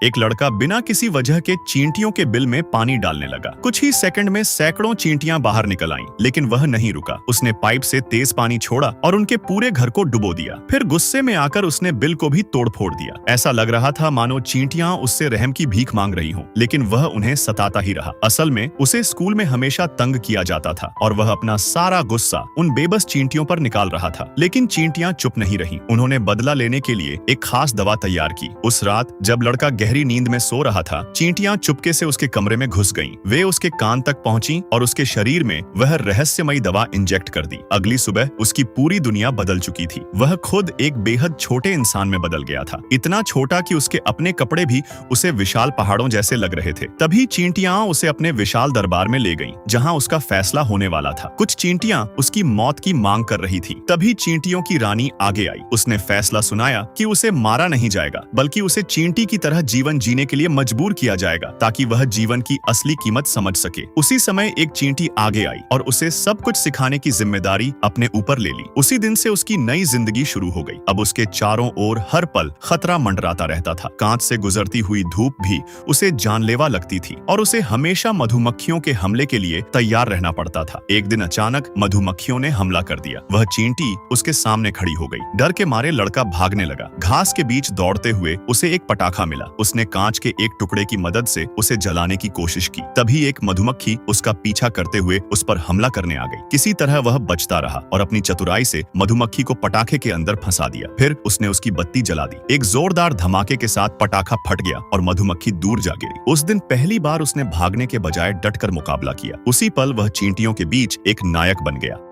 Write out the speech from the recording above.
एक लड़का बिना किसी वजह के चींटियों के बिल में पानी डालने लगा। कुछ ही सेकंड में सैकड़ों चींटियां बाहर निकल आईं, लेकिन वह नहीं रुका। उसने पाइप से तेज पानी छोड़ा और उनके पूरे घर को डुबो दिया। फिर गुस्से में आकर उसने बिल को भी तोड़ फोड़ दिया। ऐसा लग रहा था मानो चींटियां उससे रहम की भीख मांग रही हों, लेकिन वह उन्हें सताता ही रहा। असल में उसे स्कूल में हमेशा तंग किया जाता था और वह अपना सारा गुस्सा उन बेबस चींटियों पर निकाल रहा था। लेकिन चींटियां चुप नहीं रहीं। उन्होंने बदला लेने के लिए एक खास दवा तैयार की। उस रात जब लड़का गहरी नींद में सो रहा था, चींटियां चुपके से उसके कमरे में घुस गईं। वे उसके कान तक पहुंची और उसके शरीर में वह रहस्यमयी दवा इंजेक्ट कर दी। अगली सुबह उसकी पूरी दुनिया बदल चुकी थी। वह खुद एक बेहद छोटे इंसान में बदल गया था, इतना छोटा कि उसके अपने कपड़े भी उसे विशाल पहाड़ों जैसे लग रहे थे। तभी चींटियां उसे अपने विशाल दरबार में ले गईं, जहां उसका फैसला होने वाला था। कुछ चींटियां उसकी मौत की मांग कर रही थी। तभी चींटियों की रानी आगे आई। उसने फैसला सुनाया कि उसे मारा नहीं जाएगा, बल्कि उसे चींटी की तरह जीवन जीने के लिए मजबूर किया जाएगा, ताकि वह जीवन की असली कीमत समझ सके। उसी समय एक चींटी आगे आई और उसे सब कुछ सिखाने की जिम्मेदारी अपने ऊपर ले ली। उसी दिन से उसकी नई जिंदगी शुरू हो गई। अब उसके चारों ओर हर पल खतरा मंडराता रहता था। कांच से गुजरती हुई धूप भी उसे जानलेवा लगती थी और उसे हमेशा मधुमक्खियों के हमले के लिए तैयार रहना पड़ता था। एक दिन अचानक मधुमक्खियों ने हमला कर दिया। वह चींटी उसके सामने खड़ी हो गई। डर के मारे लड़का भागने लगा। घास के बीच दौड़ते हुए उसे एक पटाखा मिला। उसने कांच के एक टुकड़े की मदद से उसे जलाने की कोशिश की। तभी एक मधुमक्खी उसका पीछा करते हुए उस पर हमला करने आ गई। किसी तरह वह बचता रहा और अपनी चतुराई से मधुमक्खी को पटाखे के अंदर फंसा दिया। फिर उसने उसकी बत्ती जला दी। एक जोरदार धमाके के साथ पटाखा फट गया और मधुमक्खी दूर जा गिरी। उस दिन पहली बार उसने भागने के बजाय डटकर मुकाबला किया। उसी पल वह चींटियों के बीच एक नायक बन गया।